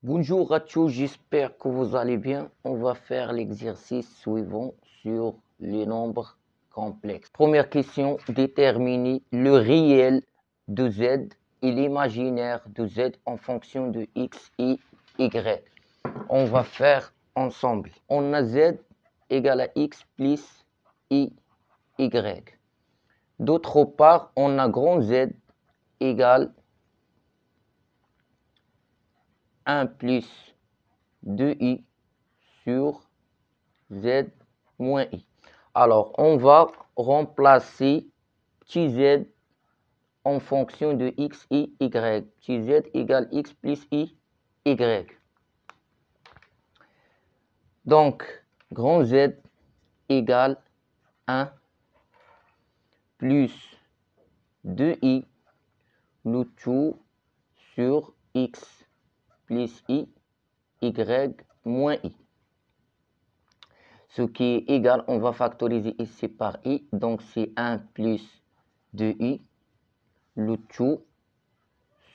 Bonjour à tous, j'espère que vous allez bien. On va faire l'exercice suivant sur les nombres complexes. Première question, déterminer le réel de z et l'imaginaire de z en fonction de x et y. On va faire ensemble. On a z égale à x plus y. D'autre part, on a grand Z égale 1 plus 2i sur z moins i. Alors, on va remplacer petit z en fonction de x et y. Petit z égale x plus i, y. Donc, grand Z égale 1 plus 2i, le tout sur x plus i, y moins i. Ce qui est égal, on va factoriser ici par i, donc c'est 1 plus 2i, le tout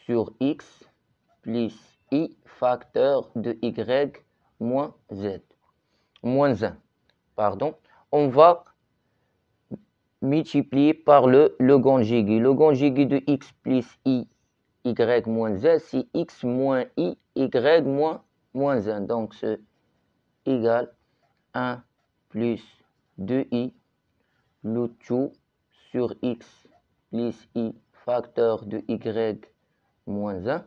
sur x plus i facteur de y moins z, moins 1, pardon. On va multiplier par le conjugué. Le conjugué de x plus i, y moins z, c'est x moins i, y moins 1. Donc, c'est égal 1 plus 2i, le tout sur x plus i facteur de y moins 1.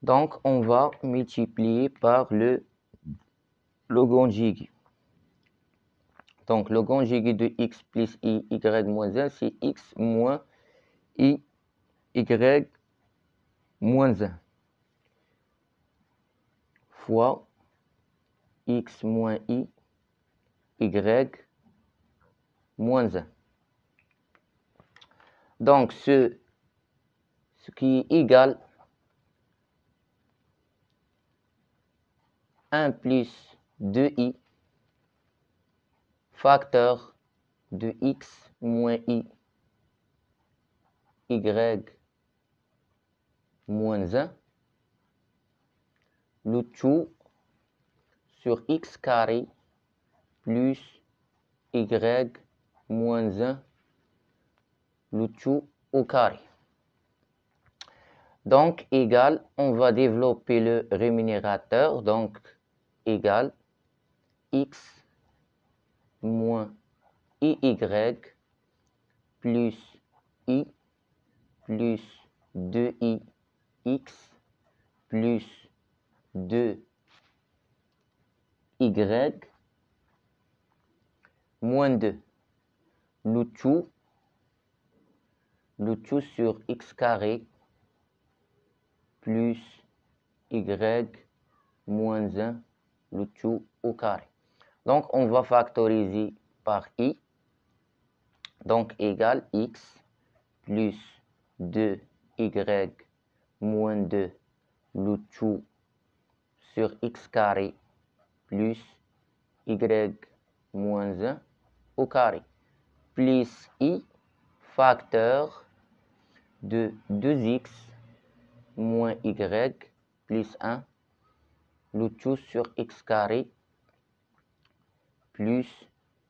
Donc, on va multiplier par le conjugué. Donc, le conjugué de x plus i, y moins 1, c'est x moins i, y moins 1 fois x moins i, y moins 1. Donc, ce qui est égal 1 plus 2i facteur de x moins i, y moins 1, le tout sur x carré plus y moins 1, le tout au carré. Donc, égal, on va développer le rémunérateur, donc égal x moins iy plus i plus 2i x plus 2y moins 2, le tout sur x carré plus y moins 1, le tout au carré. Donc, on va factoriser par i. Donc, égal x plus 2y moins 2, le tout sur x carré plus y moins 1 au carré, plus i facteur de 2x moins y plus 1, le tout sur x carré plus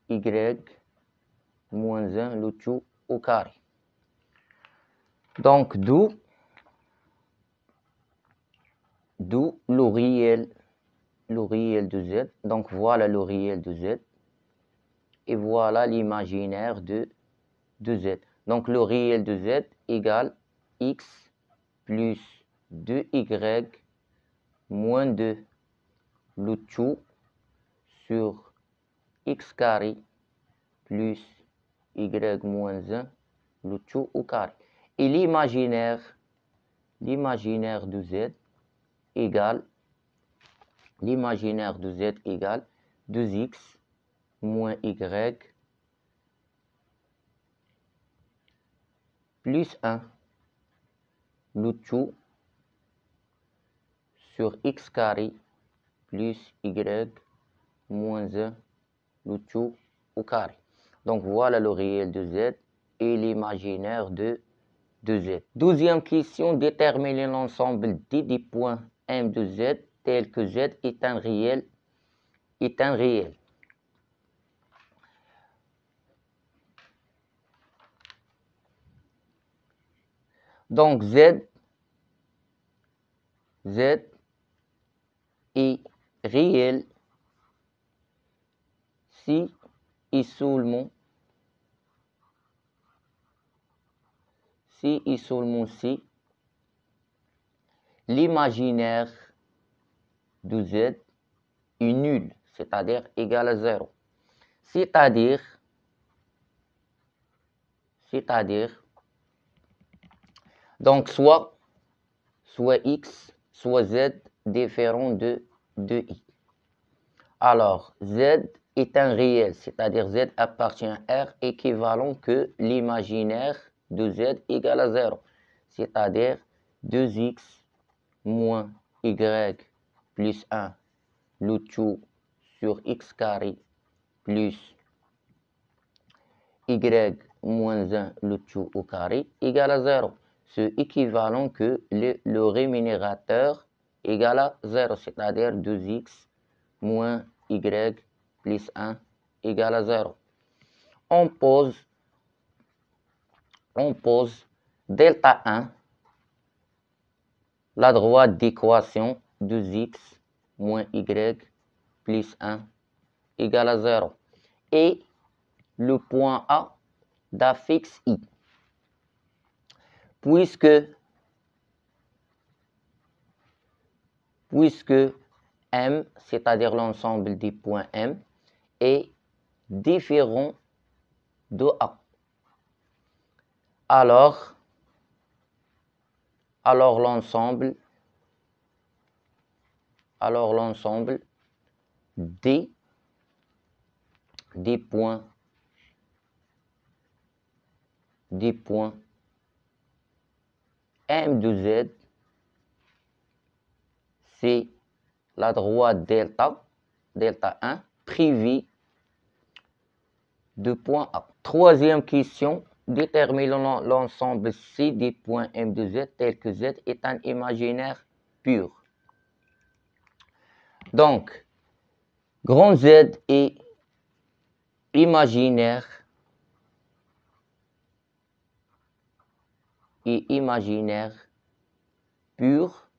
y moins 1, le tout au carré. Donc, d'où le réel de z. Donc, voilà le réel de z. Et voilà l'imaginaire de z. Donc, le réel de z égale x plus 2y moins 2, le tout sur x carré plus y moins 1, le tout au carré. Et l'imaginaire de z égale 2x moins y plus 1, le tout sur x carré plus y moins 1, le tout au carré. Donc, voilà le réel de z et l'imaginaire de de Z. Deuxième question, déterminer l'ensemble des points M de Z tel que Z est un réel. Donc Z est réel si et seulement si l'imaginaire de Z est nul, c'est-à-dire égal à 0. C'est-à-dire donc soit X, soit Z différent de I. Alors, Z est un réel, c'est-à-dire Z appartient à R équivalent que l'imaginaire de Z égale à 0, c'est-à-dire 2X moins Y plus 1, le tout sur X carré plus Y moins 1, le tout au carré égale à 0. C'est équivalent que le rémunérateur égale à 0, c'est-à-dire 2X moins Y plus 1 égale à 0. On pose delta 1, la droite d'équation 2X moins Y plus 1 égale à 0. Et le point A d'affixe I. Puisque M, c'est-à-dire l'ensemble des points M, est différent de A. Alors l'ensemble des points M de Z, c'est la droite delta 1 privée de point A. Troisième question, déterminons l'ensemble C des points M de Z tel que Z est un imaginaire pur. Donc, grand Z est imaginaire pur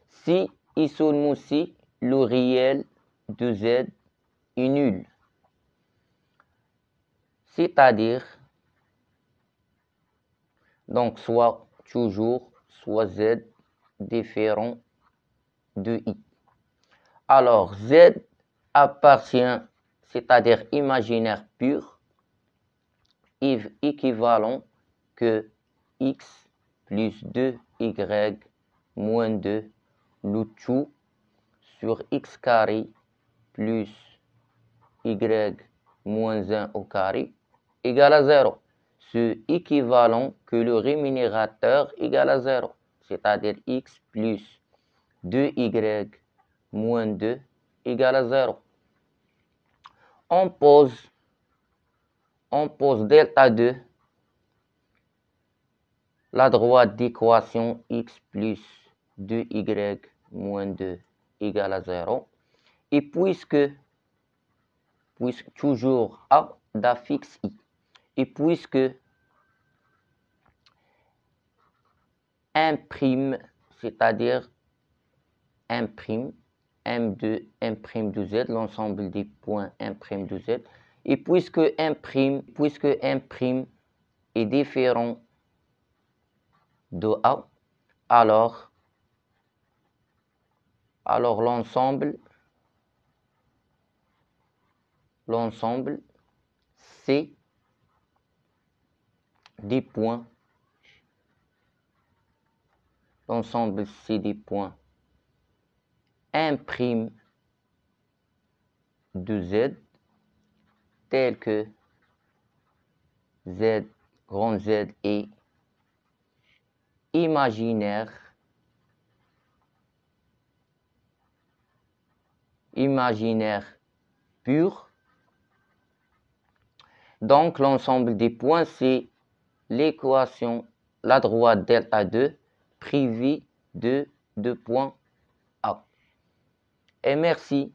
si et seulement si le réel de Z est nul. C'est-à-dire, donc soit toujours, soit Z différent de I. Alors, Z appartient, c'est-à-dire imaginaire pur, équivalent que X plus 2Y moins 2, le tout sur X carré plus Y moins 1 au carré égale à 0. C'est équivalent que le rémunérateur égale à 0, c'est-à-dire X plus 2Y moins 2 égale à 0. On pose delta 2, la droite d'équation X plus 2Y moins 2 égale à 0. Et puisque toujours A d'affixe I, et puisque 1', c'est-à-dire 1', M de Z, l'ensemble des points 1' de Z, et puisque 1' est différent de A, alors l'ensemble C des points, l'ensemble C des points 1' de Z, tel que Z, grand Z est imaginaire pur. Donc l'ensemble des points c'est l'équation la droite delta 2 privée de 2 points A. Et merci.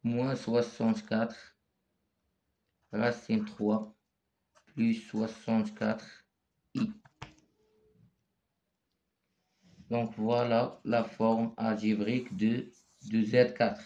moins 64 racine 3 plus 64i. Donc voilà la forme algébrique de Z4.